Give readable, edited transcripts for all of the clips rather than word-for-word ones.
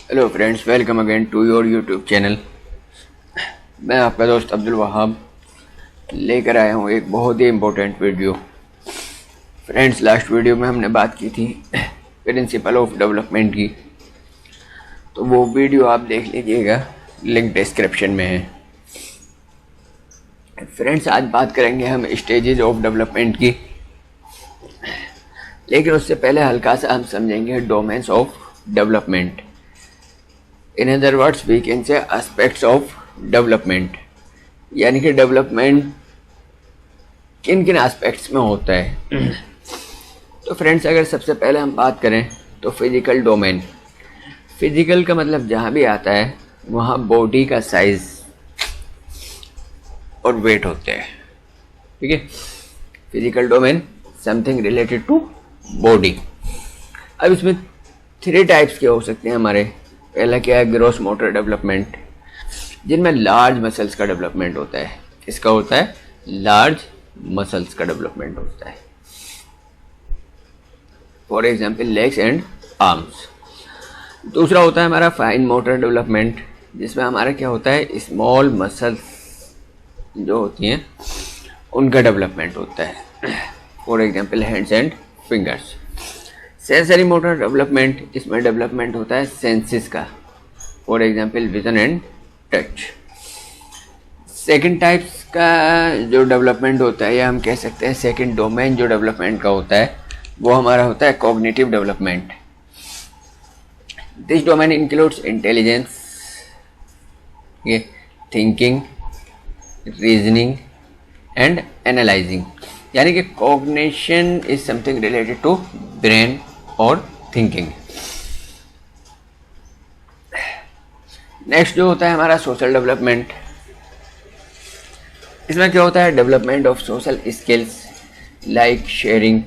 Hello friends, welcome again to your YouTube channel. मैं आपका दोस्त अब्दुल वहाब लेकर आया हूँ एक बहुत ही important video. Friends, last video में हमने बात की थी प्रिंसिपल ऑफ डेवलपमेंट की, तो वो वीडियो आप देख लीजिएगा, लिंक डिस्क्रिप्शन में है। फ्रेंड्स, आज बात करेंगे हम स्टेजेस ऑफ डेवलपमेंट की, लेकिन उससे पहले हल्का सा हम समझेंगे domains of development. In other words we can say aspects of development, यानी कि डेवलपमेंट किन किन एस्पेक्ट्स में होता है। तो फ्रेंड्स, अगर सबसे पहले हम बात करें तो फिजिकल डोमेन। फिजिकल का मतलब जहाँ भी आता है वहाँ बॉडी का साइज और वेट होते हैं। ठीक है, physical domain something related to body. अब इसमें 3 टाइप्स के हो सकते हैं हमारे। पहला क्या है, ग्रॉस मोटर डेवलपमेंट, जिनमें लार्ज मसल्स का डेवलपमेंट होता है। किसका होता है? लार्ज मसल्स का डेवलपमेंट होता है। For example legs and arms. दूसरा होता है हमारा फाइन मोटर डेवलपमेंट, जिसमें हमारा क्या होता है, स्मॉल मसल्स जो होती हैं उनका डेवलपमेंट होता है। For example hands and fingers. Sensory motor development, इसमें डेवलपमेंट होता है सेंसेस का। For example vision and touch. Second types का जो डेवलपमेंट होता है, या हम कह सकते हैं सेकंड डोमेन जो डेवलपमेंट का होता है, वो हमारा होता है cognitive development. This domain includes intelligence, ये थिंकिंग, रीजनिंग एंड एनालाइजिंग। यानी कि cognition is something related to brain और थिंकिंग। नेक्स्ट जो होता है हमारा सोशल डेवलपमेंट। इसमें क्या होता है, development of social skills like sharing,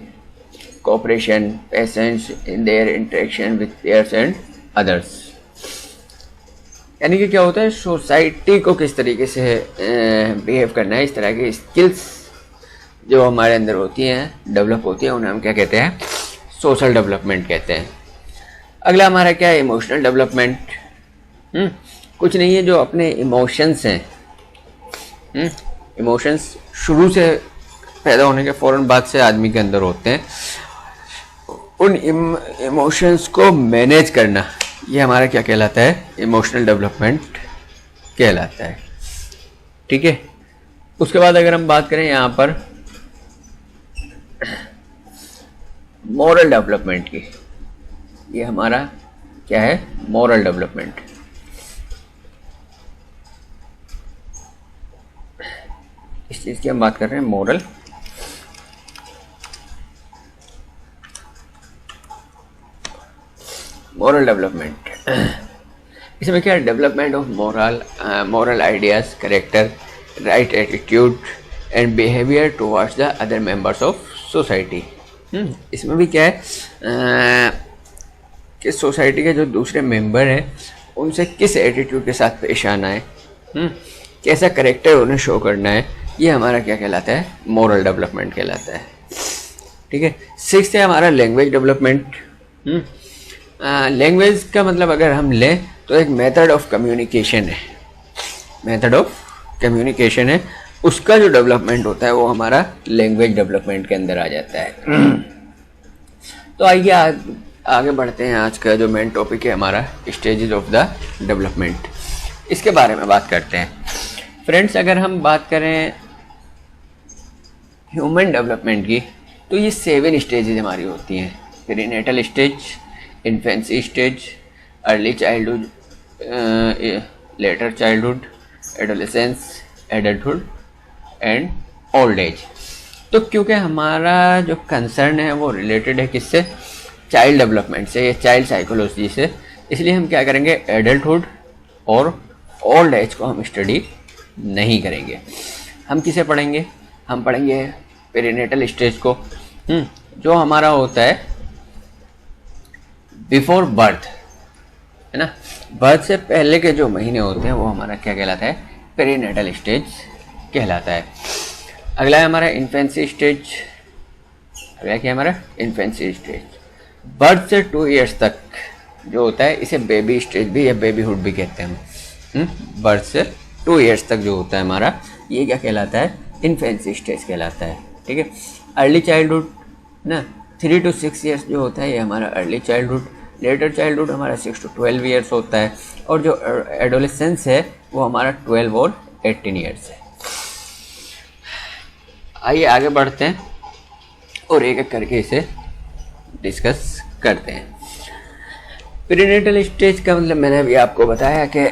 cooperation, patience in their interaction with pairs and others. यानी कि क्या होता है, सोसाइटी को किस तरीके से बिहेव करना है, इस तरह की स्किल्स जो हमारे अंदर होती हैं, डेवलप होती हैं, उन्हें हम क्या कहते हैं, सोशल डेवलपमेंट कहते हैं। अगला हमारा क्या है, इमोशनल डेवलपमेंट। कुछ नहीं है, जो अपने इमोशंस हैं, इमोशंस शुरू से पैदा होने के फ़ौरन बाद से आदमी के अंदर होते हैं, उन इमोशंस को मैनेज करना, ये हमारा क्या कहलाता है, इमोशनल डेवलपमेंट कहलाता है। ठीक है, उसके बाद अगर हम बात करें यहाँ पर मॉरल डेवलपमेंट की, ये हमारा क्या है, मॉरल डेवलपमेंट। इस चीज़ की हम बात कर रहे हैं, मॉरल डेवलपमेंट। इसमें क्या है, development of moral ideas, character, right attitude and behaviour towards the other members of society. इसमें भी क्या है कि सोसाइटी के जो दूसरे मेंबर हैं उनसे किस एटीट्यूड के साथ पेश आना है, कैसा करेक्टर उन्हें शो करना है, ये हमारा क्या कहलाता है, मॉरल डेवलपमेंट कहलाता है। ठीक है, 6th है हमारा लैंग्वेज डेवलपमेंट। लैंग्वेज का मतलब अगर हम लें तो एक मेथड ऑफ कम्युनिकेशन है, मेथड ऑफ कम्युनिकेशन है, उसका जो डेवलपमेंट होता है वो हमारा लैंग्वेज डेवलपमेंट के अंदर आ जाता है। तो आइए आगे बढ़ते हैं। आज का जो मेन टॉपिक है हमारा स्टेजेस ऑफ द डेवलपमेंट, इसके बारे में बात करते हैं। फ्रेंड्स, अगर हम बात करें ह्यूमन डेवलपमेंट की, तो ये 7 स्टेजेस हमारी होती हैं। Prenatal stage, infancy stage, early childhood, letter childhood, adolescence, adulthood and old age. तो क्योंकि हमारा जो कंसर्न है वो रिलेटेड है किससे, चाइल्ड डेवलपमेंट से, या चाइल्ड साइकोलॉजी से, इसलिए हम क्या करेंगे, एडल्टहुड और ओल्ड एज को हम स्टडी नहीं करेंगे। हम किसे पढ़ेंगे, हम पढ़ेंगे पेरिनेटल स्टेज को, जो हमारा होता है बिफोर बर्थ, है ना। बर्थ से पहले के जो महीने होते हैं वो हमारा क्या कहलाता है, पेरिनेटल स्टेज कहलाता है। अगला है हमारा इन्फेंसी स्टेज। अगला क्या है हमारा, इन्फेंसी स्टेज। बर्थ से 2 इयर्स तक जो होता है इसे बेबी स्टेज भी या बेबीहुड भी कहते हैं हम। बर्थ से 2 ईयर्स तक जो होता है हमारा, ये क्या कहलाता है? इन्फेंसी स्टेज कहलाता है। ठीक है। अर्ली चाइल्डहुड ना 3 to 6 ईयर्स जो होता है ये हमारा अर्ली चाइल्डहुड। लेटर चाइल्डहुड हमारा 6 to 12 ईयर्स होता है। और जो एडोलेसेंस है वो हमारा 12 और 18 ईयर्स है। आइए आगे बढ़ते हैं और एक एक करके इसे डिस्कस करते हैं। प्रीनेटल स्टेज का मतलब मैंने अभी आपको बताया कि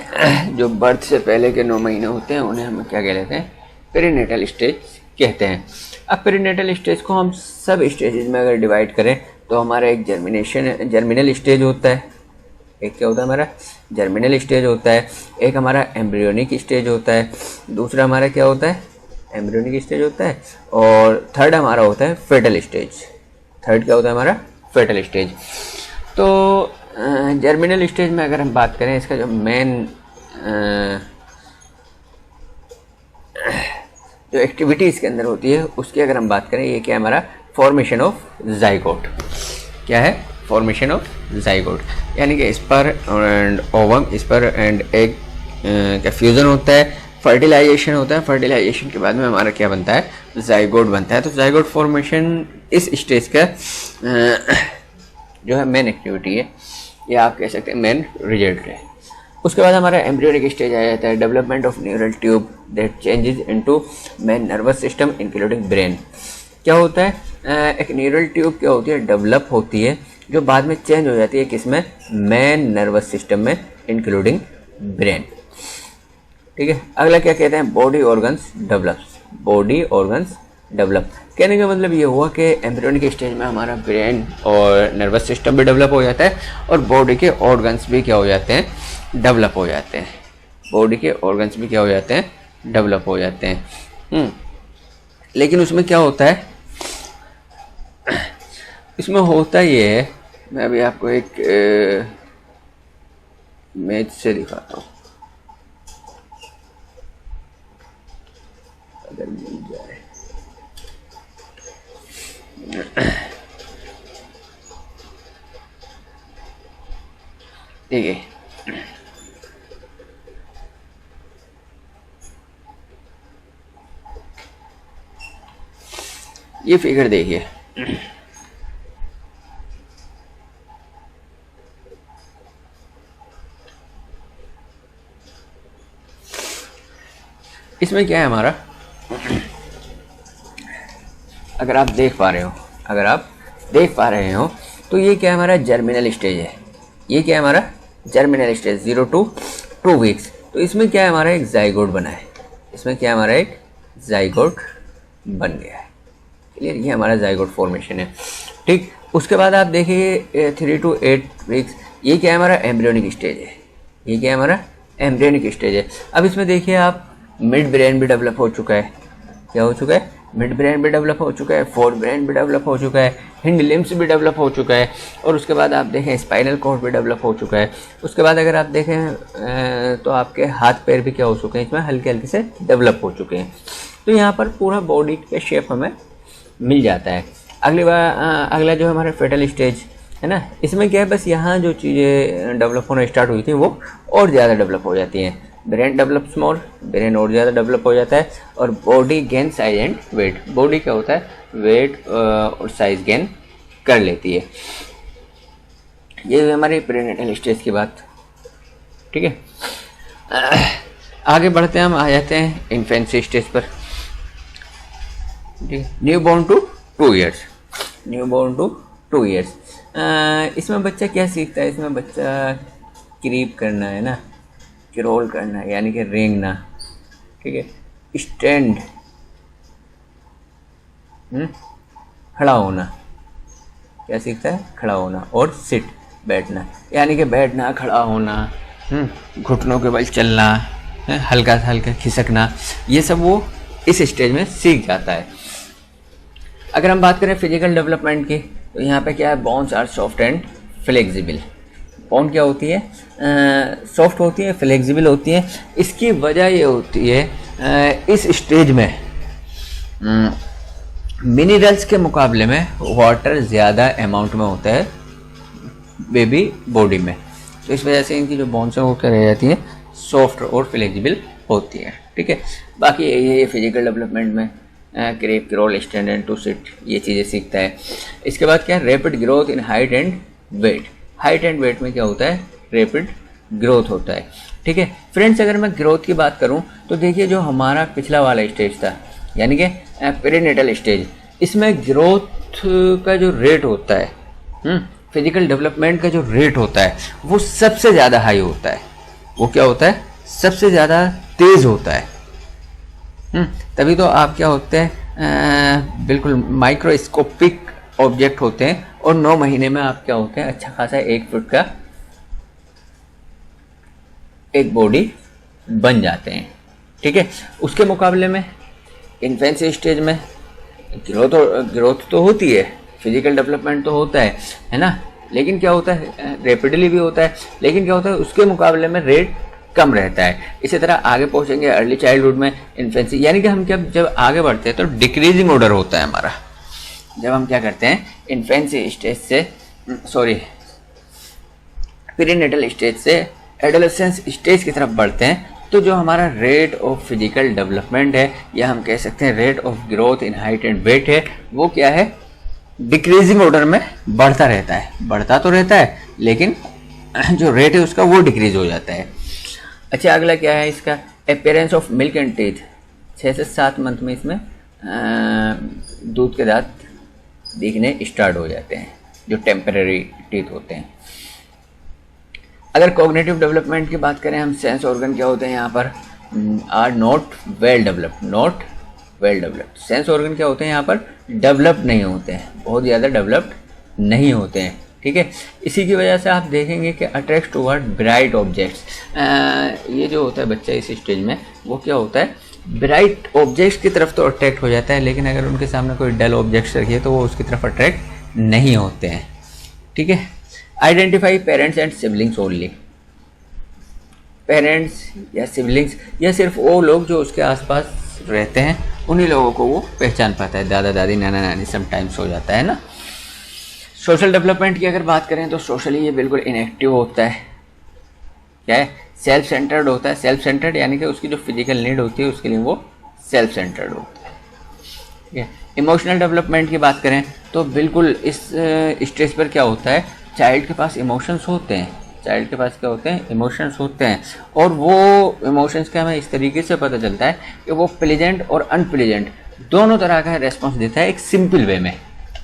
जो बर्थ से पहले के 9 महीने होते हैं उन्हें हम क्या कह लेते हैं? प्रीनेटल स्टेज कहते हैं। अब प्रीनेटल स्टेज को हम सब स्टेजेस में अगर डिवाइड करें तो हमारा एक जर्मिनल स्टेज होता है। एक क्या होता है हमारा? जर्मिनल स्टेज होता है। एक हमारा एम्ब्रियोनिक स्टेज होता है। दूसरा हमारा क्या होता है? एम्ब्रियोनिक स्टेज होता है। और थर्ड हमारा होता है फेटल स्टेज। थर्ड क्या होता है हमारा? Fetal stage. तो जर्मिनल स्टेज में अगर हम बात करें, इसका जो मेन जो एक्टिविटी इसके अंदर होती है उसकी अगर हम बात करें, ये क्या है हमारा? Formation of zygote. क्या है? फॉर्मेशन ऑफ जाइगोट, यानी कि sperm and ovum, sperm and egg का फ्यूजन होता है, फर्टिलाइजेशन होता है। फर्टिलाइजेशन के बाद में हमारा क्या बनता है? जाइगोट बनता है। तो जाइगोट फॉर्मेशन इस स्टेज का जो है मेन एक्टिविटी है, या आप कह सकते हैं मेन रिजल्ट है। उसके बाद हमारा एम्ब्रियोनिक स्टेज आ जाता है, development of neural tube that changes into main nervous system including brain. क्या होता है? एक न्यूरल ट्यूब क्या होती है? डेवलप होती है, जो बाद में चेंज हो जाती है किसमें? मेन नर्वस सिस्टम में इंक्लूडिंग ब्रेन। ठीक है। अगला क्या कहते हैं? Body organs develops. Body organs develop कहने का मतलब ये हुआ कि एम्ब्रियोनिक स्टेज में हमारा ब्रेन और नर्वस सिस्टम भी डेवलप हो जाता है और बॉडी के ऑर्गन्स भी क्या हो जाते हैं? डेवलप हो जाते हैं। बॉडी के ऑर्गन्स भी क्या हो जाते हैं? डेवलप हो जाते हैं। लेकिन उसमें क्या होता है? इसमें होता ये है, मैं अभी आपको एक इमेज से दिखाता हूँ, अगर मिल जाए। ठीक है। ये फिगर देखिए, इसमें क्या है हमारा? अगर आप देख पा रहे हो तो ये क्या है हमारा? जर्मिनल स्टेज है। ये क्या है हमारा? Germinal stage 0 to 2 weeks. तो इसमें क्या है हमारा? एक जाइगोट बना है। इसमें क्या है हमारा? एक जाइगोट बन गया है। क्लियर? ये हमारा जाइगोट फॉर्मेशन है। ठीक। उसके बाद आप देखिए 3 to 8 वीक्स, ये क्या है हमारा? एम्ब्रियोनिक स्टेज है। ये क्या है हमारा? एम्ब्रियोनिक स्टेज है। अब इसमें देखिए आप, मिड ब्रेन भी डेवलप हो चुका है। क्या हो चुका है? मिड ब्रेन भी डेवलप हो चुका है, फोर ब्रेन भी डेवलप हो चुका है, हिंड लिम्स भी डेवलप हो चुका है, और उसके बाद आप देखें स्पाइनल कॉर्ड भी डेवलप हो चुका है। उसके बाद अगर आप देखें तो आपके हाथ पैर भी क्या हो चुके हैं? इसमें हल्के हल्के से डेवलप हो चुके हैं। तो यहाँ पर पूरा बॉडी का शेप हमें मिल जाता है। अगला जो हमारा फेटल स्टेज है ना, इसमें क्या है? बस यहाँ जो चीज़ें डेवलप होना स्टार्ट हुई थी वो और ज़्यादा डेवलप हो जाती हैं। ब्रेन डेवलप्स मोर, ब्रेन और ज़्यादा डेवलप हो जाता है, और body gain size and weight. Body क्या होता है? वेट और साइज गेन कर लेती है। ये हमारी प्रीनेटल स्टेज की बात। ठीक है। आगे बढ़ते हैं, हम आ जाते हैं इन्फेंसी स्टेज पर। Newborn to 2 years. Newborn to 2 years. इसमें बच्चा क्या सीखता है? इसमें बच्चा क्रीप करना है ना, रोल करना है, यानी कि रेंगना। ठीक है। स्टैंड, खड़ा होना। क्या सीखता है? खड़ा होना। और सिट, बैठना, यानी कि बैठना, खड़ा होना, घुटनों के बल चलना, हल्का सा हल्का खिसकना, ये सब वो इस स्टेज में सीख जाता है। अगर हम बात करें फिजिकल डेवलपमेंट की, तो यहाँ पे क्या है? Bones are soft and flexible. Bone क्या होती है? सॉफ्ट होती है, फ्लेक्सिबल होती है। इसकी वजह ये होती है इस स्टेज में मिनरल्स के मुकाबले में वाटर ज़्यादा अमाउंट में होता है बेबी बॉडी में। तो इस वजह से इनकी जो बोन्स हैं वो क्या रह जाती है, सॉफ्ट और फ्लेक्सिबल होती है। ठीक है, बाकी ये फिजिकल डेवलपमेंट में creep, crawl, stand and to sit, ये चीज़ें सीखता है। इसके बाद क्या है, rapid growth in height and weight. Height and weight में क्या होता है, रैपिड ग्रोथ होता है। ठीक है फ्रेंड्स, अगर मैं ग्रोथ की बात करूं तो देखिए जो हमारा पिछला वाला स्टेज था यानी कि पेरीनेटल स्टेज, इसमें ग्रोथ का जो रेट होता है, फिजिकल डेवलपमेंट का जो रेट होता है वो सबसे ज़्यादा हाई होता है। वो क्या होता है, सबसे ज़्यादा तेज़ होता है। तभी तो आप क्या होते हैं, बिल्कुल माइक्रोस्कोपिक ऑब्जेक्ट होते हैं और 9 महीने में आप क्या होते हैं, अच्छा खासा 1 फुट का एक बॉडी बन जाते हैं। ठीक है, उसके मुकाबले में इन्फेंसी स्टेज में ग्रोथ तो होती है, फिजिकल डेवलपमेंट तो होता है ना, लेकिन क्या होता है, रैपिडली भी होता है, लेकिन क्या होता है उसके मुकाबले में रेट कम रहता है। इसी तरह आगे पहुंचेंगे अर्ली चाइल्डहुड में, इन्फेंसी, यानी कि हम जब आगे बढ़ते हैं तो डिक्रीजिंग ऑर्डर होता है हमारा। जब हम क्या करते हैं, इन्फेंसी स्टेज से पेरीनेटल स्टेज से एडोलेसेंस स्टेज की तरफ बढ़ते हैं, तो जो हमारा रेट ऑफ फिजिकल डेवलपमेंट है, या हम कह सकते हैं rate of growth in height and weight है, वो क्या है, डिक्रीजिंग ऑर्डर में बढ़ता रहता है। बढ़ता तो रहता है लेकिन जो रेट है उसका वो डिक्रीज हो जाता है। अच्छा, अगला क्या है इसका, appearance of milk and teeth. 6 से 7 मंथ में इसमें दूध के दांत दिखने स्टार्ट हो जाते हैं, जो टेम्परेरी टीथ होते हैं। अगर कॉग्निटिव डेवलपमेंट की बात करें हम, सेंस ऑर्गन क्या होते हैं यहाँ पर, are not well developed. Sense organ क्या होते हैं यहाँ पर, डेवलप्ड नहीं होते हैं, बहुत ज़्यादा डेवलप्ड नहीं होते हैं। ठीक है, इसी की वजह से आप देखेंगे कि अट्रैक्ट टुवर्ड ब्राइट ऑब्जेक्ट्स, ये जो होता है बच्चा इस स्टेज में, वो क्या होता है, ब्राइट ऑब्जेक्ट्स की तरफ तो अट्रैक्ट हो जाता है, लेकिन अगर उनके सामने कोई डल ऑब्जेक्ट्स रखिए तो वो उसकी तरफ अट्रैक्ट नहीं होते हैं। ठीक है, identify parents and siblings only. Parents या सिबलिंग्स या सिर्फ वो लोग जो उसके आसपास रहते हैं, उन्हीं लोगों को वो पहचान पाता है। दादा दादी, नाना नानी समटाइम्स हो जाता है ना। सोशल डेवलपमेंट की अगर बात करें तो सोशली ये बिल्कुल इनएक्टिव होता है। क्या है, सेल्फ सेंटर्ड होता है। सेल्फ सेंटर्ड यानी कि उसकी जो फिजिकल नीड होती है उसके लिए वो सेल्फ सेंटर्ड होता है। ठीक है, इमोशनल डेवलपमेंट की बात करें तो बिल्कुल इस स्टेज पर क्या होता है, चाइल्ड के पास इमोशंस होते हैं। चाइल्ड के पास क्या होते हैं, इमोशंस होते हैं, और वो इमोशंस का हमें इस तरीके से पता चलता है कि वो प्लेजेंट और अनप्लेजेंट दोनों तरह का रेस्पॉन्स देता है एक सिंपल वे में।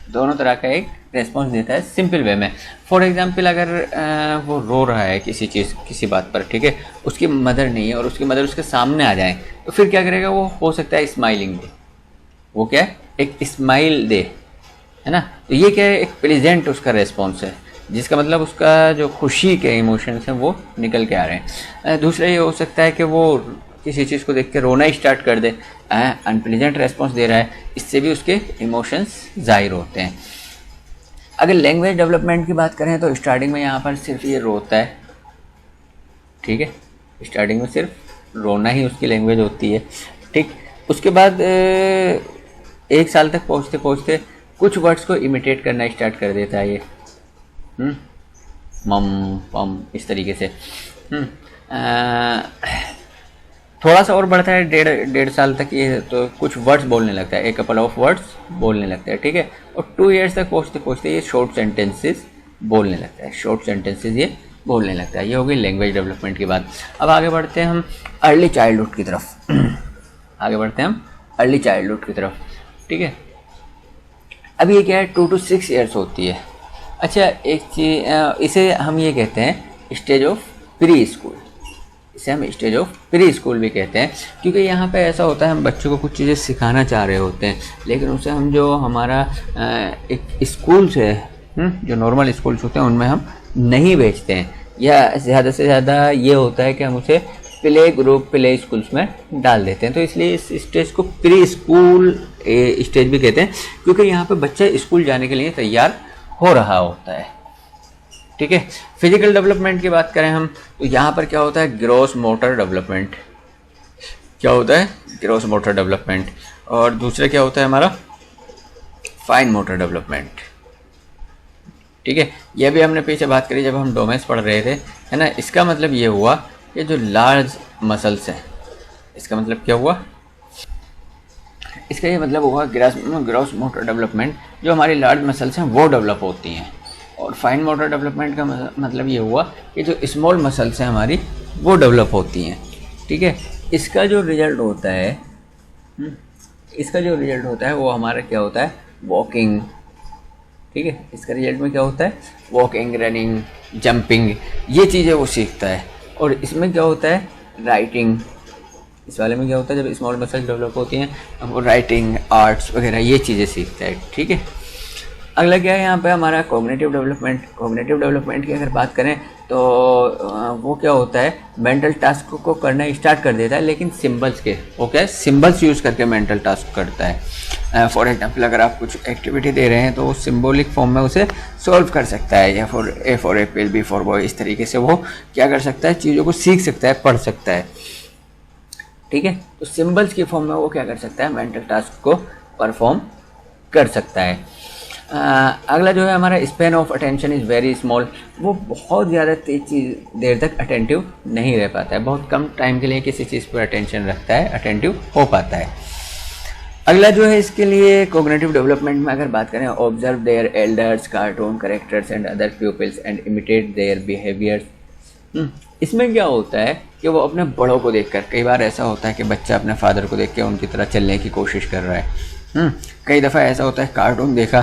दोनों तरह का एक रेस्पॉन्स देता है सिंपल वे में। फॉर एग्जांपल, अगर वो रो रहा है किसी बात पर, ठीक है, उसकी मदर नहीं है और उसकी मदर उसके सामने आ जाए, तो फिर क्या करेगा वो, हो सकता है स्माइलिंग दे। वो क्या है, एक स्माइल दे, है ना। तो ये क्या है, एक प्लेजेंट उसका रेस्पॉन्स है, जिसका मतलब उसका जो खुशी के इमोशंस हैं वो निकल के आ रहे हैं। दूसरा ये हो सकता है कि वो किसी चीज़ को देख के रोना ही स्टार्ट कर दे, अनप्लेजेंट रेस्पॉन्स दे रहा है, इससे भी उसके इमोशंस जाहिर होते हैं। अगर लैंग्वेज डेवलपमेंट की बात करें तो स्टार्टिंग में यहाँ पर सिर्फ ये रोता है। ठीक है, स्टार्टिंग में सिर्फ रोना ही उसकी लैंग्वेज होती है। ठीक, उसके बाद 1 साल तक पहुँचते पहुँचते कुछ वर्ड्स को इमिटेट करना स्टार्ट कर देता है ये, मम पम, इस तरीके से। थोड़ा सा और बढ़ता है, 1.5 साल तक ये तो कुछ वर्ड्स बोलने लगता है, एक कपल ऑफ वर्ड्स बोलने लगता है। ठीक है, और 2 ईयर्स तक पहुँचते पहुँचते ये शॉर्ट सेंटेंसेस बोलने लगता है। शॉर्ट सेंटेंसेस ये बोलने लगता है। ये हो गई लैंग्वेज डेवलपमेंट की बात। अब आगे बढ़ते हैं हम अर्ली चाइल्डहुड की तरफ। आगे बढ़ते हैं हम अर्ली चाइल्डहुड की तरफ। ठीक है, अब ये क्या है, 2 to 6 ईयर्स होती है। अच्छा, एक चीज़, इसे हम ये कहते हैं स्टेज ऑफ प्री स्कूल। इसे हम स्टेज ऑफ प्री स्कूल भी कहते हैं, क्योंकि यहाँ पे ऐसा होता है, हम बच्चों को कुछ चीज़ें सिखाना चाह रहे होते हैं, लेकिन उसे हम जो हमारा एक स्कूल्स है, जो नॉर्मल स्कूल्स होते हैं उनमें हम नहीं भेजते हैं, या ज़्यादा से ज़्यादा ये होता है कि हम उसे प्ले ग्रुप, प्ले स्कूल्स में डाल देते हैं। तो इसलिए इस स्टेज को प्री स्कूल स्टेज भी कहते हैं, क्योंकि यहाँ पे बच्चा स्कूल जाने के लिए तैयार हो रहा होता है। ठीक है, फिजिकल डेवलपमेंट की बात करें हम तो यहाँ पर क्या होता है, ग्रॉस मोटर डेवलपमेंट। क्या होता है, ग्रॉस मोटर डेवलपमेंट। और दूसरा क्या होता है हमारा, फाइन मोटर डेवलपमेंट। ठीक है, यह भी हमने पीछे बात करी जब हम डोमेस पढ़ रहे थे, है ना। इसका मतलब ये हुआ कि जो लार्ज मसल्स हैं, इसका मतलब क्या हुआ, इसका ये मतलब हुआ ग्रॉस मोटर डेवलपमेंट, जो हमारी लार्ज मसल्स हैं वो डेवलप होती हैं। और फाइन मोटर डेवलपमेंट का मतलब ये हुआ कि जो स्मॉल मसल्स हैं हमारी वो डेवलप होती हैं। ठीक है, इसका जो रिजल्ट होता है वो हमारा क्या होता है, वॉकिंग। ठीक है, इसका रिजल्ट में क्या होता है, वॉकिंग, रनिंग, जंपिंग, ये चीज़ें वो सीखता है। और इसमें क्या होता है, राइटिंग। इस वाले में क्या होता है, जब स्मॉल मसल डेवलप होती हैं अब वो राइटिंग, आर्ट्स वगैरह ये चीज़ें सीखता है। ठीक है, अगला क्या है यहाँ पे हमारा कॉग्निटिव डेवलपमेंट। कॉग्निटिव डेवलपमेंट की अगर बात करें तो वो क्या होता है, मेंटल टास्क को करना स्टार्ट कर देता है, लेकिन सिंबल्स के, वो क्या है, सिंबल्स यूज़ करके मेंटल टास्क करता है। फॉर एग्जांपल अगर आप कुछ एक्टिविटी दे रहे हैं तो वो सिंबॉलिक फॉर्म में उसे सॉल्व कर सकता है, या A for apple, B for boy, इस तरीके से वो क्या कर सकता है, चीज़ों को सीख सकता है, पढ़ सकता है। ठीक है, तो सिंबल्स की फॉर्म में वो क्या कर सकता है, मेंटल टास्क को परफॉर्म कर सकता है। अगला जो है हमारा span of attention is very small. वो बहुत ज़्यादा देर तक अटेंटिव नहीं रह पाता है, बहुत कम टाइम के लिए किसी चीज़ पर अटेंशन रखता है, अटेंटिव हो पाता है। अगला जो है इसके लिए कॉग्निटिव डेवलपमेंट में अगर बात करें, observe their elders, cartoon characters and other pupils and imitate their behaviours. इसमें क्या होता है कि वो अपने बड़ों को देखकर, कई बार ऐसा होता है कि बच्चा अपने फादर को देख के उनकी तरह चलने की कोशिश कर रहा है। कई दफ़ा ऐसा होता है कार्टून देखा,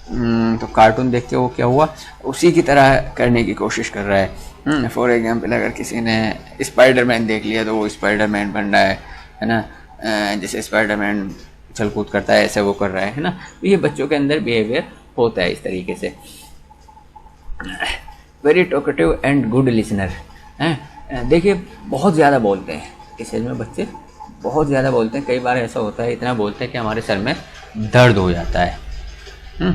तो कार्टून देख के वो क्या हुआ, उसी की तरह करने की कोशिश कर रहा है। फॉर एग्जांपल अगर किसी ने स्पाइडरमैन देख लिया तो वो स्पाइडरमैन बन रहा है ना, जैसे स्पाइडरमैन उछल कूद करता है ऐसे वो कर रहा है ना। तो ये बच्चों के अंदर बिहेवियर होता है इस तरीके से। Very talkative and good listener हैं, देखिए बहुत ज़्यादा बोलते हैं इस एज में बच्चे, बहुत ज़्यादा बोलते हैं। कई बार ऐसा होता है, इतना बोलते हैं कि हमारे सर में दर्द हो जाता है।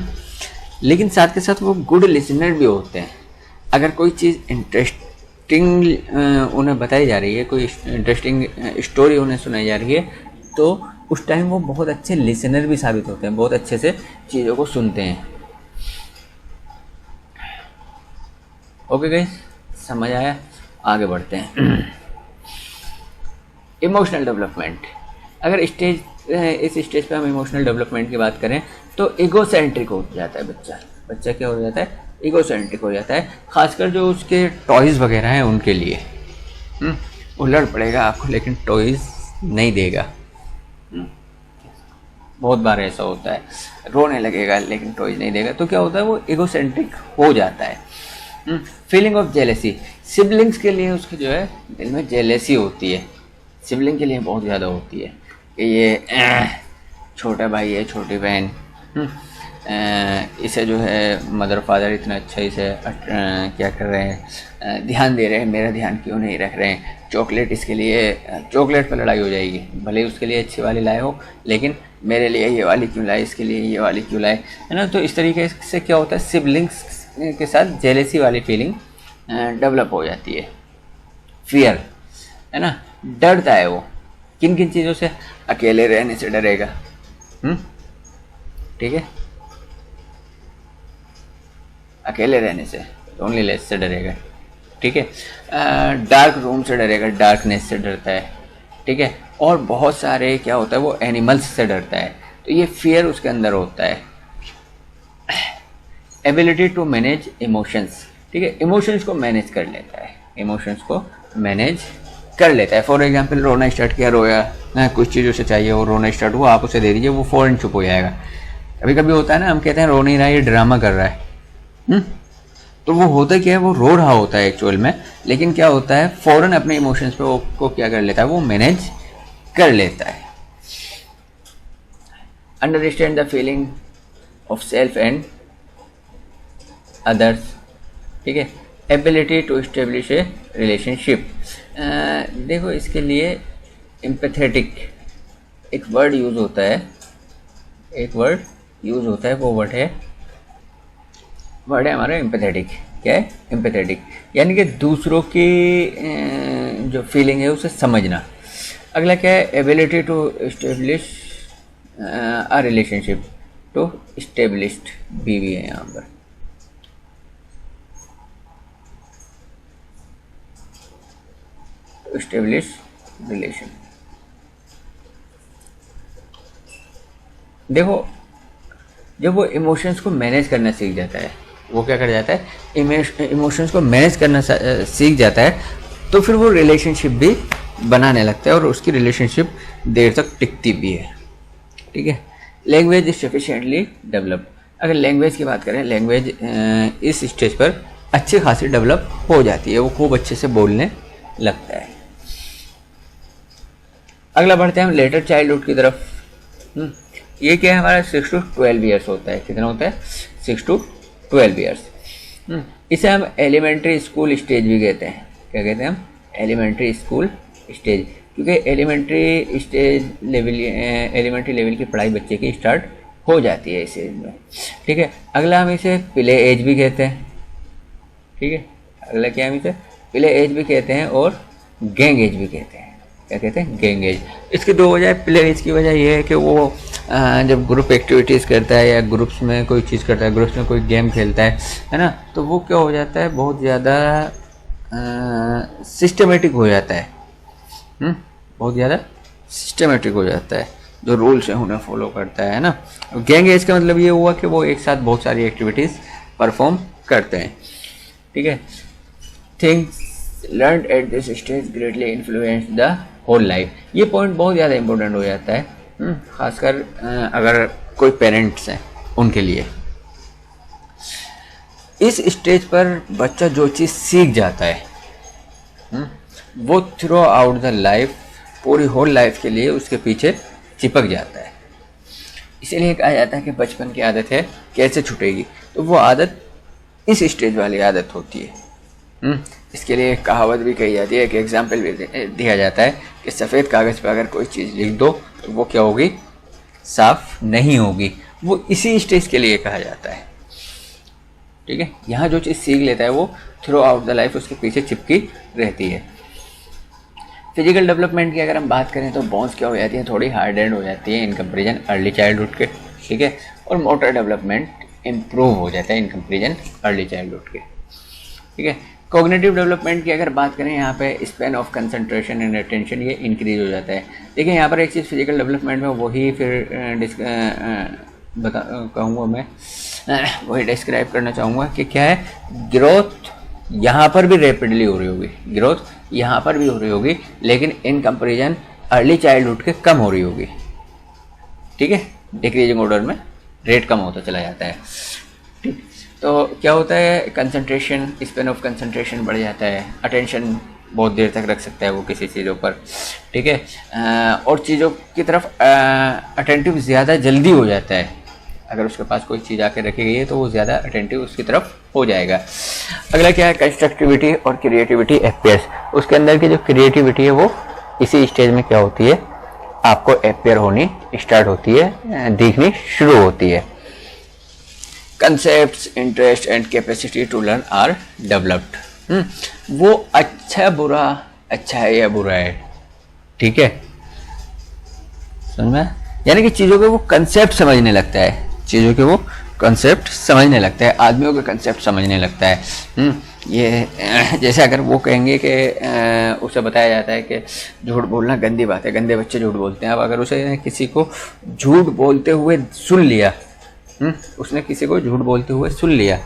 लेकिन साथ के साथ वो गुड लिसनर भी होते हैं। अगर कोई चीज़ इंटरेस्टिंग उन्हें बताई जा रही है, कोई इंटरेस्टिंग स्टोरी उन्हें सुनाई जा रही है, तो उस टाइम वो बहुत अच्छे लिसनर भी साबित होते हैं, बहुत अच्छे से चीज़ों को सुनते हैं। ओके गाइस, समझ आया, आगे बढ़ते हैं। Emotional development. अगर इस स्टेज पे हम इमोशनल डेवलपमेंट की बात करें तो ईगोसेंट्रिक हो जाता है बच्चा क्या हो जाता है, ईगोसेंट्रिक हो जाता है। खासकर जो उसके टॉयज़ वगैरह हैं उनके लिए वो लड़ पड़ेगा आपको, लेकिन टॉयज़ नहीं देगा। बहुत बार ऐसा होता है, रोने लगेगा लेकिन टॉयज़ नहीं देगा, तो क्या होता है, वो ईगोसेंट्रिक हो जाता है। Feeling of jealousy. सिबलिंग्स के लिए उसके जो है दिल में जेलेसी होती है, सिबलिंग के लिए बहुत ज़्यादा होती है कि ये छोटा भाई है, छोटी बहन, इसे जो है मदर फादर इतना अच्छा इसे क्या कर रहे हैं, ध्यान दे रहे हैं, मेरा ध्यान क्यों नहीं रख रहे हैं। चॉकलेट इसके लिए, चॉकलेट पर लड़ाई हो जाएगी, भले ही उसके लिए अच्छी वाली लाए हो, लेकिन मेरे लिए ये वाली क्यों लाए, इसके लिए ये वाली क्यों लाए, है ना। तो इस तरीके से क्या होता है, सिबलिंग्स के साथ जेलेसी वाली फीलिंग डेवलप हो जाती है। फियर, है ना, डरता है वो किन किन चीज़ों से, अकेले रहने से डरेगा, ठीक है, अकेले रहने से, लोनलीनेस से डरेगा, ठीक है। डार्क रूम से डरेगा, डार्कनेस से डरता है, ठीक है। और बहुत सारे क्या होता है, वो एनिमल्स से डरता है, तो ये फियर उसके अंदर होता है। एबिलिटी टू मैनेज इमोशंस, ठीक है, इमोशंस को मैनेज कर लेता है, इमोशंस को मैनेज कर लेता है। फॉर एग्जांपल रोना स्टार्ट किया, रोया ना, कुछ चीज़ उसे चाहिए, वो रोना स्टार्ट हुआ, आप उसे दे दीजिए, वो फ़ौरन चुप हो जाएगा। कभी कभी होता है ना, हम कहते हैं रो नहीं रहा, ये ड्रामा कर रहा है, तो वो होता क्या है, वो रो रहा होता है एक्चुअल में, लेकिन क्या होता है, फ़ौरन अपने इमोशंस पे वो क्या कर लेता है, वो मैनेज कर लेता है। Understand the feeling of self and others, ठीक है। Ability to establish a relationship. देखो इसके लिए एम्पैथेटिक एक वर्ड यूज़ होता है, एक वर्ड यूज़ होता है, वो वर्ड है हमारा एम्पैथेटिक। क्या है, एम्पैथेटिक, यानी कि दूसरों की जो फीलिंग है उसे समझना। अगला क्या है, ability to establish a relationship, to established बीवी है यहाँ पर, टू एस्टेब्लिश रिलेशन। देखो, जब वो इमोशंस को मैनेज करना सीख जाता है, वो क्या कर जाता है, इमोशंस को मैनेज करना सीख जाता है, तो फिर वो रिलेशनशिप भी बनाने लगता है और उसकी रिलेशनशिप देर तक टिकती भी है। ठीक है। Language is sufficiently develop. अगर लैंग्वेज की बात करें, लैंग्वेज इस स्टेज पर अच्छी खासी डेवलप हो जाती है, वो खूब अच्छे से बोलने लगता है। अगला बढ़ते हैं हम लेटर चाइल्डहुड की तरफ। ये क्या है, हमारा 6 to 12 ईयर्स होता है। कितना होता है? 6 to 12 ईयर्स। इसे हम एलिमेंट्री स्कूल स्टेज भी कहते हैं। क्या कहते हैं हम? एलिमेंट्री स्कूल स्टेज, क्योंकि एलिमेंट्री लेवल की पढ़ाई बच्चे की स्टार्ट हो जाती है इस एज में। ठीक है। अगला हम इसे प्ले एज भी कहते हैं। ठीक है। अगला क्या हम इसे प्ले एज भी कहते हैं और गैंग एज भी कहते हैं। क्या कहते हैं? Gang as. इसकी दो वजह। प्ले एज की वजह यह है कि वो जब ग्रुप एक्टिविटीज़ करता है या ग्रुप्स में कोई चीज़ करता है, ग्रुप्स में कोई गेम खेलता है ना, तो वो क्या हो जाता है, बहुत ज़्यादा सिस्टमेटिक हो जाता है। बहुत ज़्यादा सिस्टमेटिक हो जाता है, जो रूल्स हैं उन्हें फॉलो करता है ना। गैंग एज का मतलब ये हुआ कि वो एक साथ बहुत सारी एक्टिविटीज़ परफॉर्म करते हैं। ठीक है। Things learned at this stage greatly influence the whole life. ये पॉइंट बहुत ज़्यादा इंपॉर्टेंट हो जाता है, खासकर अगर कोई पेरेंट्स हैं उनके लिए। इस स्टेज पर बच्चा जो चीज़ सीख जाता है वो थ्रू आउट द लाइफ, पूरी होल लाइफ के लिए उसके पीछे चिपक जाता है। इसीलिए कहा जाता है कि बचपन की आदत है कैसे छूटेगी, तो वो आदत इस स्टेज वाली आदत होती है। इसके लिए एक कहावत भी कही जाती है, एक एग्जाम्पल भी दिया जाता है कि सफ़ेद कागज़ पर अगर कोई चीज़ लिख दो तो वो क्या होगी? साफ नहीं होगी। वो इसी स्टेज के लिए कहा जाता है। ठीक है। यहाँ जो चीज़ सीख लेता है वो थ्रू आउट द लाइफ उसके पीछे चिपकी रहती है। फिजिकल डेवलपमेंट की अगर हम बात करें तो बोन्स क्या हो जाती है, थोड़ी हार्डेंड हो जाती है इन कंपेरिजन अर्ली चाइल्डहुड के। ठीक है। और मोटर डेवलपमेंट इम्प्रूव हो जाता है इन कंपेरिजन अर्ली चाइल्डहुड के। ठीक है। कॉग्निटिव डेवलपमेंट की अगर बात करें, यहाँ पे span of concentration and attention ये इंक्रीज हो जाता है। देखिए यहाँ पर एक चीज़ फिजिकल डेवलपमेंट में वही फिर कहूँगा मैं, वही डिस्क्राइब करना चाहूँगा कि क्या है, ग्रोथ यहाँ पर भी रैपिडली हो रही होगी, ग्रोथ यहाँ पर भी हो रही होगी, लेकिन इन कंपेरिजन अर्ली चाइल्डहुड के कम हो रही होगी। ठीक है। डिक्रीजिंग ऑर्डर में रेट कम होता चला जाता है। ठीक। तो क्या होता है, कंसंट्रेशन, स्पेन ऑफ कंसंट्रेशन बढ़ जाता है, अटेंशन बहुत देर तक रख सकता है वो किसी चीज़ों पर। ठीक है। और चीज़ों की तरफ अटेंटिव ज़्यादा जल्दी हो जाता है। अगर उसके पास कोई चीज़ आके रखी गई है तो वो ज़्यादा अटेंटिव उसकी तरफ हो जाएगा। अगला क्या है, कंस्ट्रक्टिविटी और क्रिएटिविटी अपीयर्स। उसके अंदर की जो क्रिएटिविटी है वो इसी स्टेज में क्या होती है, आपको अपीयर होनी स्टार्ट होती है, दिखनी शुरू होती है। Concepts, interest and capacity to learn are developed. वो अच्छा बुरा, अच्छा है या बुरा है, ठीक है, समझ में, यानी कि चीज़ों के वो कंसेप्ट समझने लगता है, चीज़ों के वो कंसेप्ट समझने लगता है, आदमियों के कंसेप्ट समझने लगता है। ये जैसे अगर वो कहेंगे कि उसे बताया जाता है कि झूठ बोलना गंदी बात है, गंदे बच्चे झूठ बोलते हैं। अब अगर उसे किसी को झूठ बोलते हुए सुन लिया, उसने किसी को झूठ बोलते हुए सुन लिया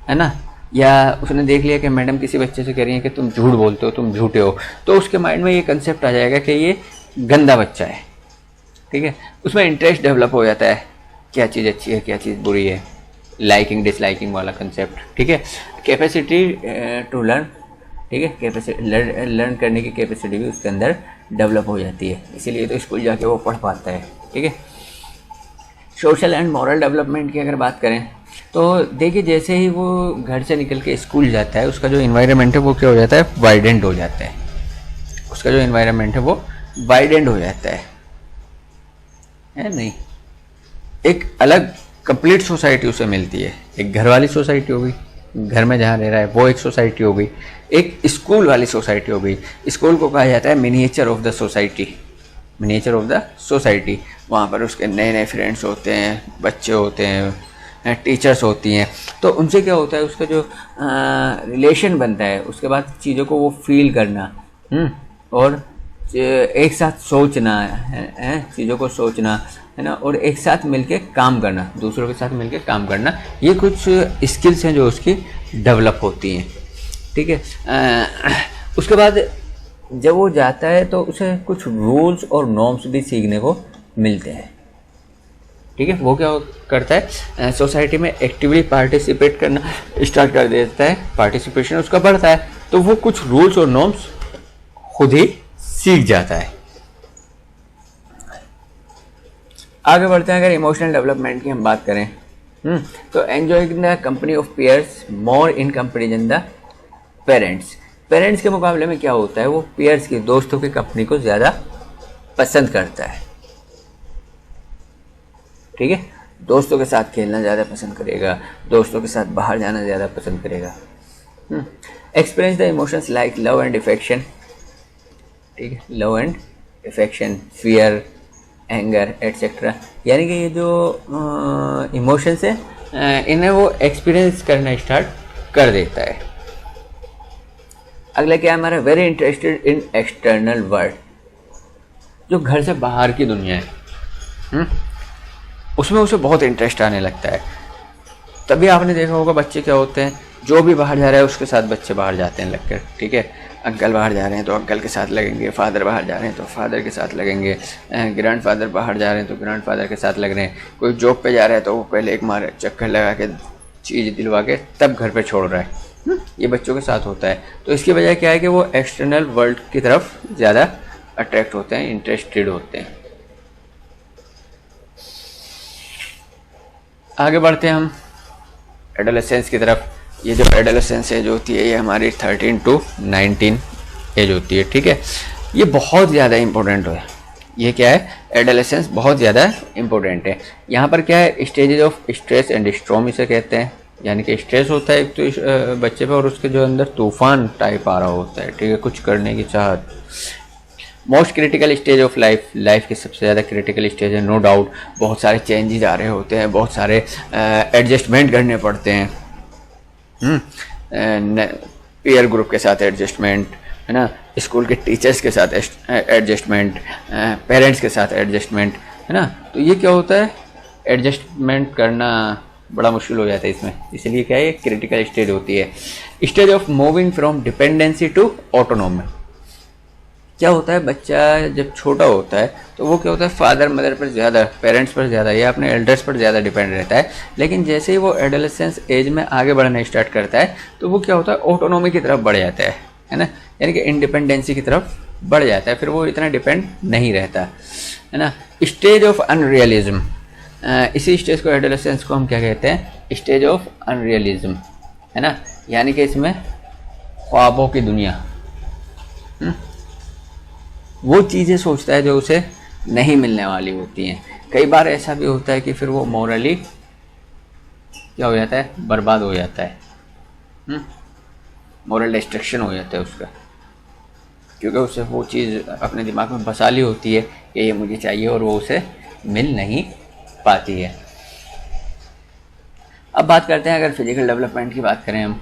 है ना, या उसने देख लिया कि मैडम किसी बच्चे से कह रही है कि तुम झूठ बोलते हो, तुम झूठे हो, तो उसके माइंड में ये कंसेप्ट आ जाएगा कि ये गंदा बच्चा है। ठीक है। उसमें इंटरेस्ट डेवलप हो जाता है, क्या चीज़ अच्छी है, क्या चीज़ बुरी है, लाइकिंग डिसलाइकिंग वाला कंसेप्ट। ठीक है। कैपेसिटी टू लर्न, ठीक है, कैपेसिटी लर्न करने की कैपेसिटी भी उसके अंदर डेवलप हो जाती है, इसीलिए तो स्कूल जाके वो पढ़ पाता है। ठीक है। सोशल एंड मॉरल डेवलपमेंट की अगर बात करें तो देखिए, जैसे ही वो घर से निकल के स्कूल जाता है, उसका जो इन्वायरमेंट है वो क्या हो जाता है, वाइडेंट हो जाता है। उसका जो इन्वायरमेंट है वो वाइडेंट हो जाता है नहीं, एक अलग कंप्लीट सोसाइटी उसे मिलती है। एक घर वाली सोसाइटी हो गई, घर में जहाँ रह रहा है वो एक सोसाइटी हो गई, एक स्कूल वाली सोसाइटी हो गई। स्कूल को कहा जाता है miniature of the society, miniature of the society. वहाँ पर उसके नए नए फ्रेंड्स होते हैं, बच्चे होते हैं, टीचर्स होती हैं, तो उनसे क्या होता है, उसका जो रिलेशन बनता है, उसके बाद चीज़ों को वो फील करना, और एक साथ सोचना है, चीज़ों को सोचना है ना, और एक साथ मिलके काम करना, दूसरों के साथ मिलके काम करना, ये कुछ स्किल्स हैं जो उसकी डेवलप होती हैं। ठीक है। उसके बाद जब वो जाता है तो उसे कुछ रूल्स और नॉर्म्स भी सीखने को मिलते हैं। ठीक है। वो क्या करता है, सोसाइटी में एक्टिवली पार्टिसिपेट करना स्टार्ट कर देता है, पार्टिसिपेशन उसका बढ़ता है, तो वो कुछ रूल्स और नॉर्म्स खुद ही सीख जाता है। आगे बढ़ते हैं। अगर इमोशनल डेवलपमेंट की हम बात करें तो enjoying the company of peers more in comparison the parents. Parents के मुकाबले में क्या होता है, वो पीयर्स की, दोस्तों की कंपनी को ज़्यादा पसंद करता है। ठीक है। दोस्तों के साथ खेलना ज़्यादा पसंद करेगा, दोस्तों के साथ बाहर जाना ज़्यादा पसंद करेगा। Experience the emotions like love and affection. ठीक है। Love and affection, fear, anger etcetera, यानी कि ये जो इमोशंस है इन्हें वो एक्सपीरियंस करना स्टार्ट कर देता है। अगला क्या है हमारा, very interested in external world. जो घर से बाहर की दुनिया है उसमें उसे बहुत इंटरेस्ट आने लगता है। तभी आपने देखा होगा बच्चे क्या होते हैं, जो भी बाहर जा रहा है उसके साथ बच्चे बाहर जाते हैं लगकर। ठीक है। अंकल बाहर जा रहे हैं तो अंकल के साथ लगेंगे, फादर बाहर जा रहे हैं तो फादर के साथ लगेंगे, ग्रैंड फादर बाहर जा रहे हैं तो ग्रैंड फादर के साथ लग रहे हैं, कोई जॉब पे जा रहा है तो वो पहले एक मार चक्कर लगा के चीज़ दिलवा के तब घर पे छोड़ रहा है। ये बच्चों के साथ होता है। तो इसकी वजह क्या है कि वो एक्सटर्नल वर्ल्ड की तरफ ज़्यादा अट्रैक्ट होते हैं, इंटरेस्टेड होते हैं। आगे बढ़ते हैं हम एडोलेसेंस की तरफ। ये जो एडोलेसेंस एज होती है ये हमारी 13 to 19 एज होती है। ठीक है। ये बहुत ज़्यादा इम्पोर्टेंट है। ये क्या है, एडोलेसेंस बहुत ज़्यादा इम्पोर्टेंट है। यहाँ पर क्या है, stages of stress and storm इसे कहते हैं। यानी कि स्ट्रेस होता है एक तो बच्चे पे, और उसके जो अंदर तूफान टाइप आ रहा होता है। ठीक है। कुछ करने की चाहत। Most critical stage of life, life की सबसे ज़्यादा क्रिटिकल स्टेज है, नो डाउट। बहुत सारे चेंजेस आ रहे होते हैं, बहुत सारे एडजस्टमेंट करने पड़ते हैं। पीयर ग्रुप के साथ एडजस्टमेंट, है ना, स्कूल के टीचर्स के साथ एडजस्टमेंट, पेरेंट्स के साथ एडजस्टमेंट, है ना। तो ये क्या होता है, एडजस्टमेंट करना बड़ा मुश्किल हो जाता है इसमें। इसलिए क्या है, क्रिटिकल स्टेज होती है। Stage of moving from dependency to autonomy. क्या होता है, बच्चा जब छोटा होता है तो वो क्या होता है, फादर मदर पर ज़्यादा, पेरेंट्स पर ज़्यादा या अपने एल्डर्स पर ज़्यादा डिपेंड रहता है। लेकिन जैसे ही वो एडोलेसेंस एज में आगे बढ़ना स्टार्ट करता है तो वो क्या होता है, ऑटोनॉमी की तरफ बढ़ जाता है ना, यानी कि इंडिपेंडेंसी की तरफ बढ़ जाता है। फिर वो इतना डिपेंड नहीं रहता, है ना। स्टेज ऑफ अनरियलिज्म, इसी स्टेज को, एडोलेसेंस को हम क्या कहते हैं, स्टेज ऑफ अनरियलिज्म, है ना। यानी कि इसमें ख्वाबों की दुनिया, वो चीज़ें सोचता है जो उसे नहीं मिलने वाली होती हैं। कई बार ऐसा भी होता है कि फिर वो मोरली क्या हो जाता है, बर्बाद हो जाता है, मोरल डिस्ट्रक्शन हो जाता है उसका, क्योंकि उसे वो चीज़ अपने दिमाग में बसा ली होती है कि ये मुझे चाहिए और वो उसे मिल नहीं पाती है। अब बात करते हैं, अगर फिजिकल डेवलपमेंट की बात करें हम,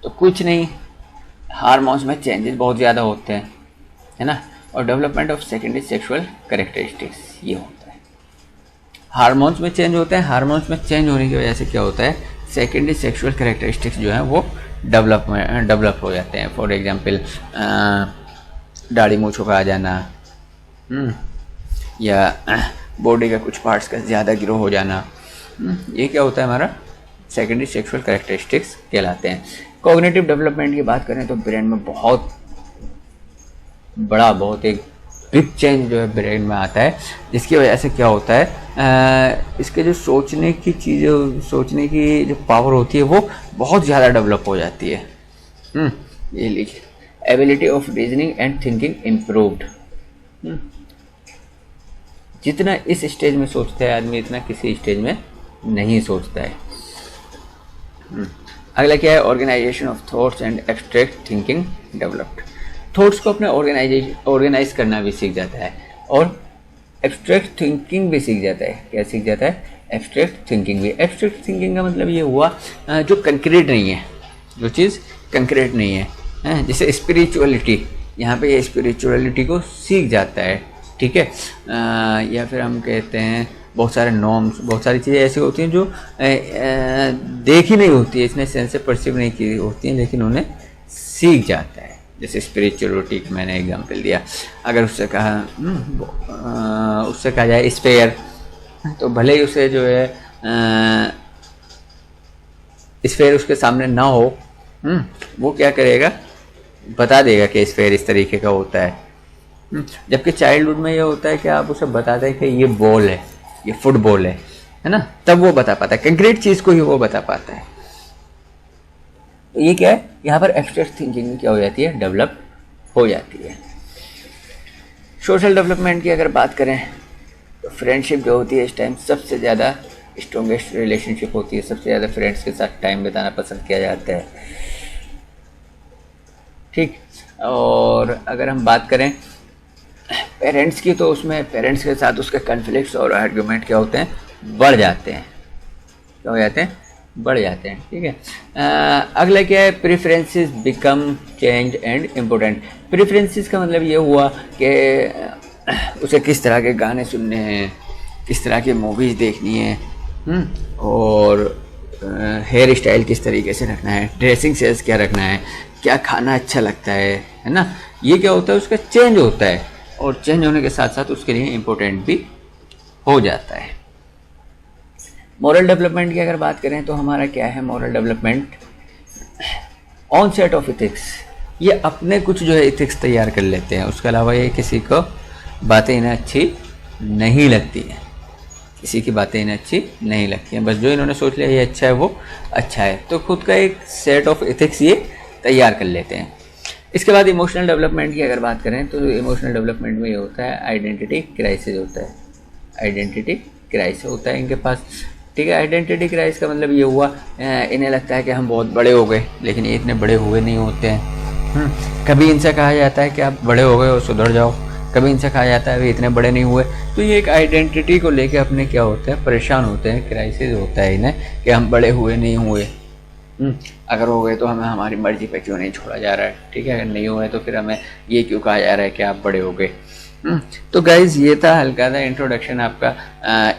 तो कुछ नहीं, हार्मोन्स में चेंजेस बहुत ज़्यादा होते हैं, है ना। और development of secondary sexual characteristics ये होता है, हार्मोन्स में चेंज होते हैं। हार्मोन्स में चेंज होने की वजह से क्या होता है, सेकेंडरी सेक्सुअल कैरेक्टरिस्टिक्स जो हैं वो डेवलप हो जाते हैं। फॉर एग्जांपल दाढ़ी मूंछों का आ जाना, या बॉडी का कुछ पार्ट्स का ज़्यादा ग्रो हो जाना, ये क्या होता है, हमारा सेकेंडरी सेक्सुअल कैरेक्टरिस्टिक्स कहलाते हैं। कॉग्निटिव डेवलपमेंट की बात करें तो ब्रेन में बहुत बड़ा, बहुत एक बिग चेंज जो है ब्रेन में आता है, जिसकी वजह से क्या होता है, इसके जो सोचने की चीज़ें, सोचने की जो पावर होती है वो बहुत ज़्यादा डेवलप हो जाती है। ये लिखिए, ability of reasoning and thinking improved. जितना इस स्टेज में सोचता है आदमी, इतना किसी स्टेज में नहीं सोचता है। अगला क्या है, organisation of thoughts and abstract thinking developed. Thoughts को अपने ऑर्गेनाइज करना भी सीख जाता है, और एब्स्ट्रैक्ट थिंकिंग भी सीख जाता है। क्या सीख जाता है, एब्स्ट्रैक्ट थिंकिंग भी। एब्स्ट्रैक्ट थिंकिंग का मतलब ये हुआ जो कंक्रीट नहीं है, जो चीज़ कंक्रीट नहीं है, जैसे स्पिरिचुअलिटी, यहाँ पे ये स्पिरिचुअलिटी को सीख जाता है, ठीक है। या फिर हम कहते हैं बहुत सारे नॉर्म्स, बहुत सारी चीज़ें ऐसी होती हैं जो देखी नहीं होती है, इसने सेंस से परसीव नहीं की होती हैं, लेकिन उन्हें सीख जाता है। जैसे स्पिरिचुअलिटी का मैंने एग्जांपल दिया, अगर उससे कहा जाए स्फेयर, तो भले ही उसे जो है स्फेयर उसके सामने ना हो, वो क्या करेगा, बता देगा कि स्फेयर इस तरीके का होता है। जबकि चाइल्डहुड में ये होता है कि आप उसे बताते हैं कि ये बॉल है, ये फुटबॉल है ना, तब वो बता पाता है, कंक्रीट चीज़ को ही वो बता पाता है। तो ये क्या है, यहाँ पर एब्स्ट्रैक्ट थिंकिंग क्या हो जाती है, डेवलप हो जाती है। सोशल डेवलपमेंट की अगर बात करें तो फ्रेंडशिप जो होती है इस टाइम सबसे ज़्यादा स्ट्रॉन्गेस्ट रिलेशनशिप होती है, सबसे ज़्यादा फ्रेंड्स के साथ टाइम बिताना पसंद किया जाता है, ठीक। और अगर हम बात करें पेरेंट्स की, तो उसमें पेरेंट्स के साथ उसके कॉन्फ्लिक्ट्स और आर्ग्यूमेंट क्या होते हैं, बढ़ जाते हैं, क्या हो जाते हैं, बढ़ जाते हैं, ठीक है। अगला क्या है, preferences become change and important. Preferences का मतलब ये हुआ कि उसे किस तरह के गाने सुनने हैं, किस तरह की मूवीज़ देखनी है, और हेयर स्टाइल किस तरीके से रखना है, ड्रेसिंग सेंस क्या रखना है, क्या खाना अच्छा लगता है ना, ये क्या होता है, उसका चेंज होता है, और चेंज होने के साथ साथ उसके लिए इम्पोर्टेंट भी हो जाता है। मॉरल डेवलपमेंट की अगर बात करें तो हमारा क्या है, moral development on set of ethics, ये अपने कुछ जो है इथिक्स तैयार कर लेते हैं, उसके अलावा ये किसी को बातें इन्हें अच्छी नहीं लगती हैं, किसी की बातें इन्हें अच्छी नहीं लगती हैं, बस जो इन्होंने सोच लिया ये अच्छा है वो अच्छा है, तो खुद का एक सेट ऑफ इथिक्स ये तैयार कर लेते हैं। इसके बाद इमोशनल डेवलपमेंट की अगर बात करें तो इमोशनल डेवलपमेंट में ये होता है आइडेंटिटी क्राइसिस होता है, आइडेंटिटी क्राइसिस होता है इनके पास, ठीक है। आइडेंटिटी क्राइसिस का मतलब ये हुआ, इन्हें लगता है कि हम बहुत बड़े हो गए, लेकिन ये इतने बड़े हुए नहीं होते हैं। कभी इनसे कहा जाता है कि आप बड़े हो गए और सुधर जाओ, कभी इनसे कहा जाता है अभी इतने बड़े नहीं हुए, तो ये एक आइडेंटिटी को लेके अपने क्या होते हैं, परेशान होते हैं, क्राइसिस होता है इन्हें कि हम बड़े हुए नहीं हुए, अगर हो गए तो हमें हमारी मर्जी पे क्यों नहीं छोड़ा जा रहा है, ठीक है, अगर नहीं हुए तो फिर हमें ये क्यों कहा जा रहा है कि आप बड़े हो गए। तो गाइज ये था हल्का सा इंट्रोडक्शन आपका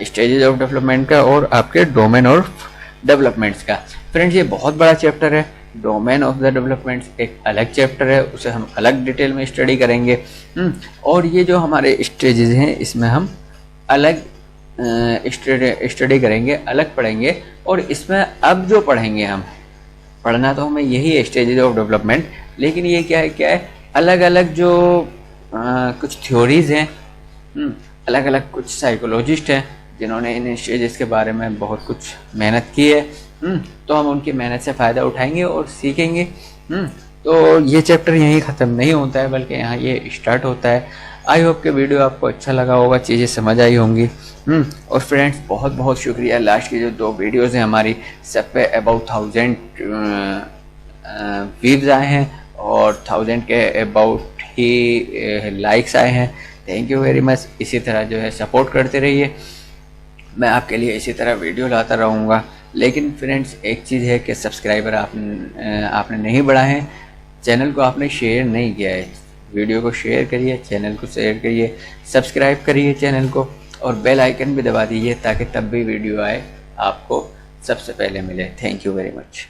स्टेजेस ऑफ डेवलपमेंट का और आपके डोमेन ऑफ डेवलपमेंट्स का। फ्रेंड्स ये बहुत बड़ा चैप्टर है, डोमेन ऑफ द डेवलपमेंट्स एक अलग चैप्टर है, उसे हम अलग डिटेल में स्टडी करेंगे। और ये जो हमारे स्टेजेस हैं इसमें हम अलग स्टडी करेंगे, अलग पढ़ेंगे, और इसमें अब जो पढ़ेंगे हम, पढ़ना तो हमें यही है स्टेजेस ऑफ डेवलपमेंट, लेकिन ये क्या है अलग अलग जो कुछ थ्योरीज हैं, अलग अलग कुछ साइकोलॉजिस्ट हैं जिन्होंने इन स्टेजेस के बारे में बहुत कुछ मेहनत की है, तो हम उनकी मेहनत से फ़ायदा उठाएंगे और सीखेंगे। तो ये चैप्टर यहीं ख़त्म नहीं होता है, बल्कि यहाँ ये स्टार्ट होता है। आई होप कि वीडियो आपको अच्छा लगा होगा, चीज़ें समझ आई होंगी। और फ्रेंड्स बहुत बहुत शुक्रिया, लास्ट की जो 2 वीडियोस हैं हमारी सब पे अबाउट 1000 व्यूज़ आए हैं और 1000 के अबाउट ही लाइक्स आए हैं। Thank you very much. इसी तरह जो है सपोर्ट करते रहिए, मैं आपके लिए इसी तरह वीडियो लाता रहूँगा। लेकिन फ्रेंड्स एक चीज़ है कि सब्सक्राइबर आपने नहीं बढ़ाए हैं, चैनल को आपने शेयर नहीं किया है, वीडियो को शेयर करिए, चैनल को शेयर करिए, सब्सक्राइब करिए चैनल को, और बेल आइकन भी दबा दीजिए ताकि तब भी वीडियो आए आपको सबसे पहले मिले। Thank you very much.